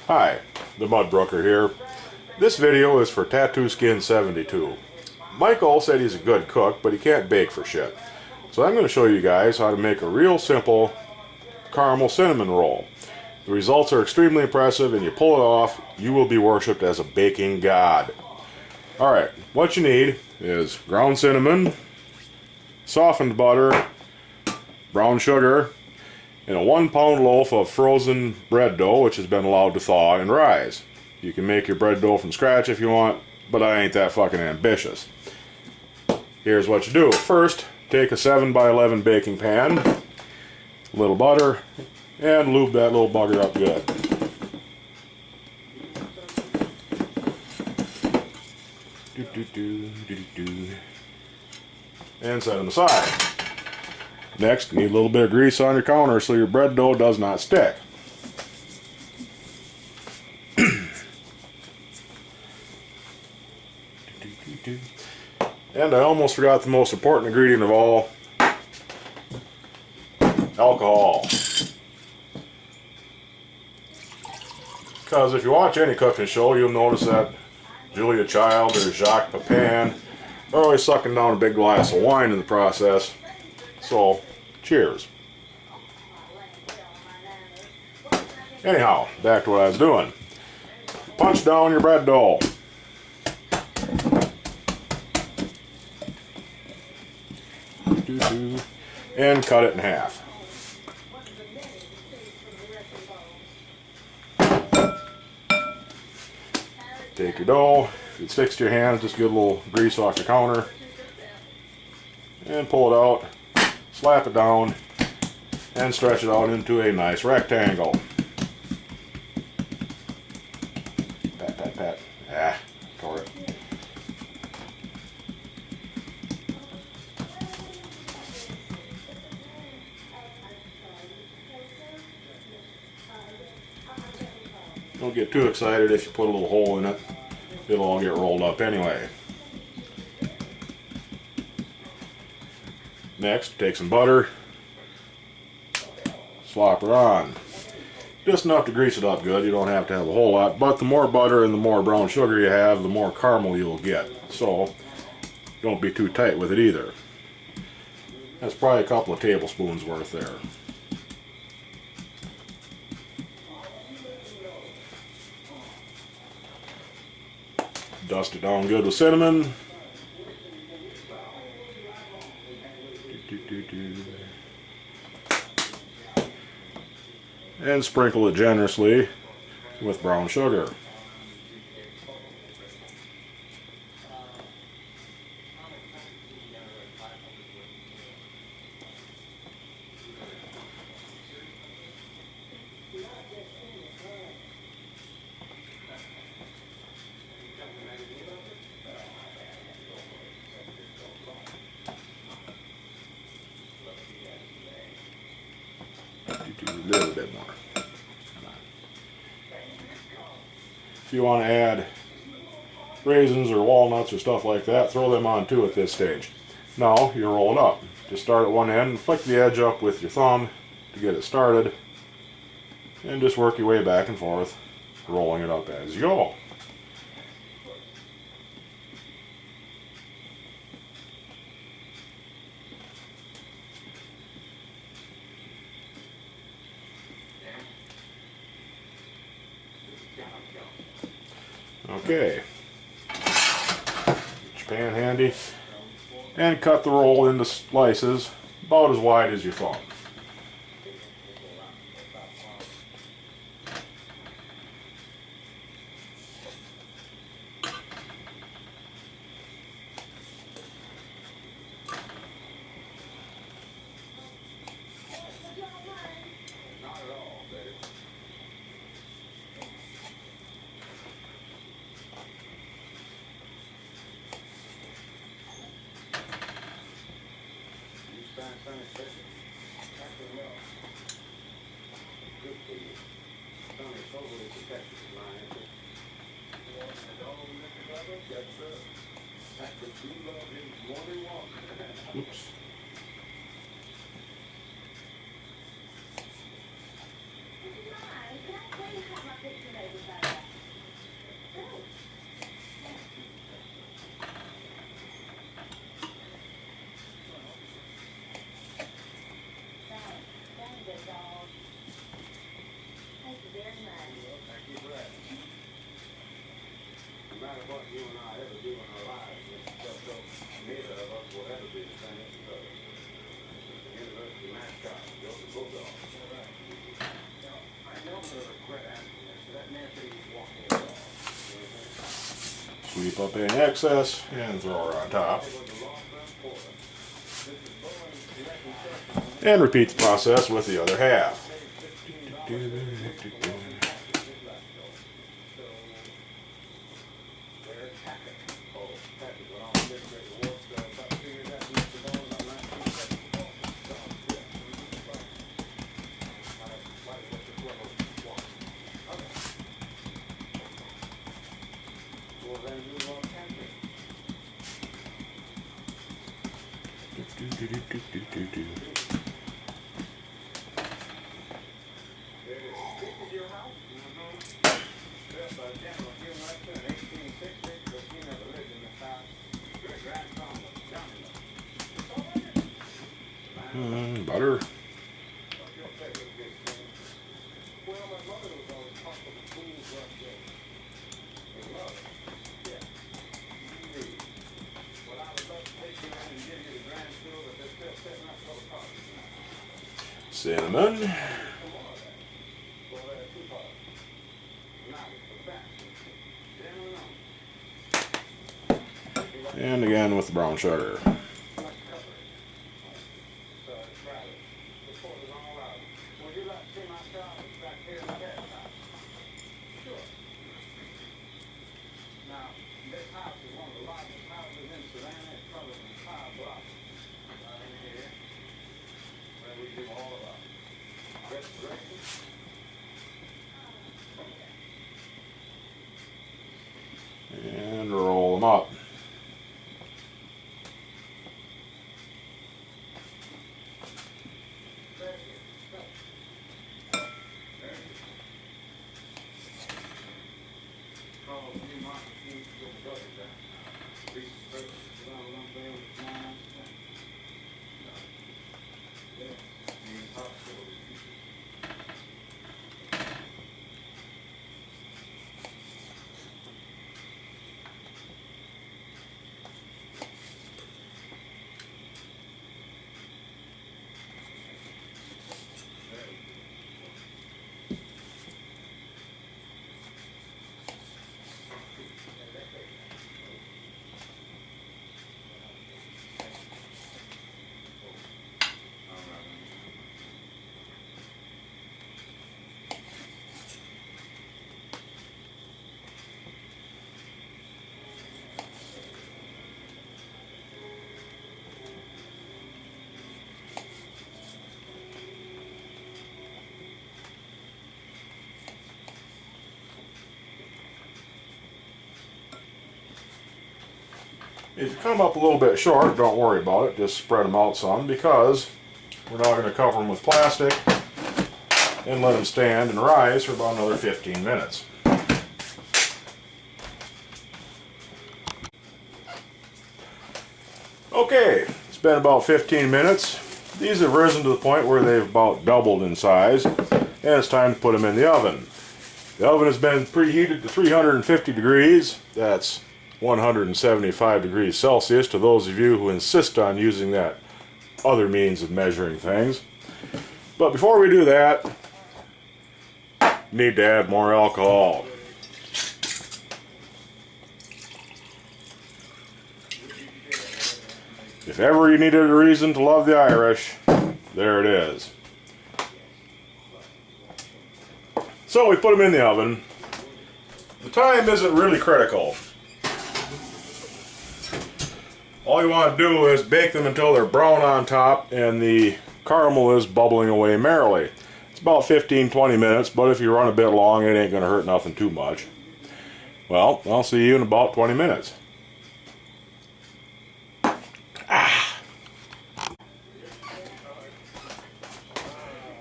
Hi, TheMudbrooker here. This video is for Tattoo Skin 72. Michael said he's a good cook, but he can't bake for shit. So I'm going to show you guys how to make a real simple caramel cinnamon roll. The results are extremely impressive, and you pull it off, you will be worshipped as a baking god. Alright, what you need is ground cinnamon, softened butter, brown sugar, and a 1 pound loaf of frozen bread dough which has been allowed to thaw and rise. You can make your bread dough from scratch if you want, but I ain't that fucking ambitious. Here's what you do. First, take a 7 by 11 baking pan, a little butter, and lube that little bugger up good. And set them aside. Next, you need a little bit of grease on your counter so your bread dough does not stick. And I almost forgot the most important ingredient of all, alcohol. Because if you watch any cooking show, you'll notice that Julia Child or Jacques Pepin are always sucking down a big glass of wine in the process. So, cheers. Anyhow, back to what I was doing. Punch down your bread dough. And cut it in half. Take your dough. If it sticks to your hands, just get a little grease off your counter. And pull it out. Slap it down and stretch it out into a nice rectangle. Pat, pat, pat. Ah, tore it. Don't get too excited if you put a little hole in it. It'll all get rolled up anyway. Next, take some butter, slop it on. Just enough to grease it up good. You don't have to have a whole lot, but the more butter and the more brown sugar you have, the more caramel you'll get. So, don't be too tight with it either. That's probably a couple of tablespoons worth there. Dust it down good with cinnamon. And sprinkle it generously with brown sugar. A little bit more. If you want to add raisins or walnuts or stuff like that, throw them on too at this stage. Now you roll it up. Just start at one end and flick the edge up with your thumb to get it started, and just work your way back and forth, rolling it up as you go. Okay, get your pan handy and cut the roll into slices about as wide as your thumb. Oops. Sweep up any excess and throw her on top. And repeat the process with the other half. Butter. Cinnamon. And again with the brown sugar. And roll them up. If you come up a little bit short, don't worry about it. Just spread them out some, because we're now going to cover them with plastic and let them stand and rise for about another 15 minutes. Okay, it's been about 15 minutes. These have risen to the point where they've about doubled in size, and it's time to put them in the oven. The oven has been preheated to 350 degrees. That's 175 degrees Celsius to those of you who insist on using that other means of measuring things. But before we do that, need to add more alcohol. If ever you needed a reason to love the Irish, there it is. So we put them in the oven. The time isn't really critical. All you want to do is bake them until they're brown on top and the caramel is bubbling away merrily. It's about 15-20 minutes, but if you run a bit long, it ain't going to hurt nothing too much. Well, I'll see you in about 20 minutes.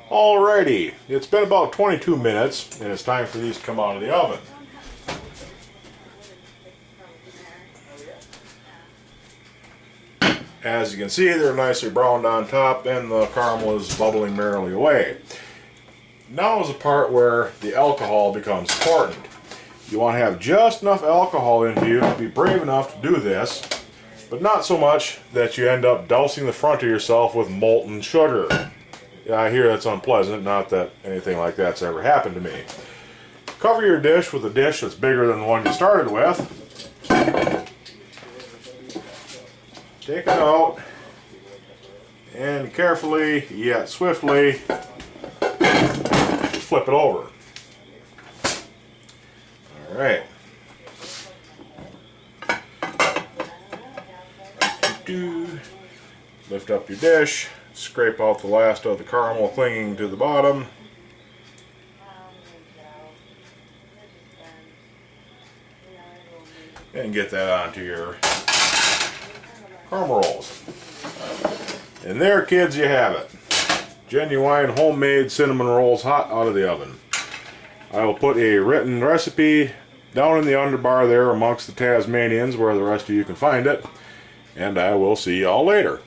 Alrighty, it's been about 22 minutes and it's time for these to come out of the oven. As you can see, they're nicely browned on top and the caramel is bubbling merrily away. Now is the part where the alcohol becomes important. You want to have just enough alcohol into you to be brave enough to do this, but not so much that you end up dousing the front of yourself with molten sugar. Yeah, I hear that's unpleasant, not that anything like that's ever happened to me. Cover your dish with a dish that's bigger than the one you started with. Take it out, and carefully, yet swiftly, flip it over. Alright. Lift up your dish, scrape out the last of the caramel clinging to the bottom. And get that onto your caramel rolls. And there, kids, you have it. Genuine homemade cinnamon rolls hot out of the oven. I will put a written recipe down in the underbar there amongst the Tasmanians where the rest of you can find it. And I will see y'all later.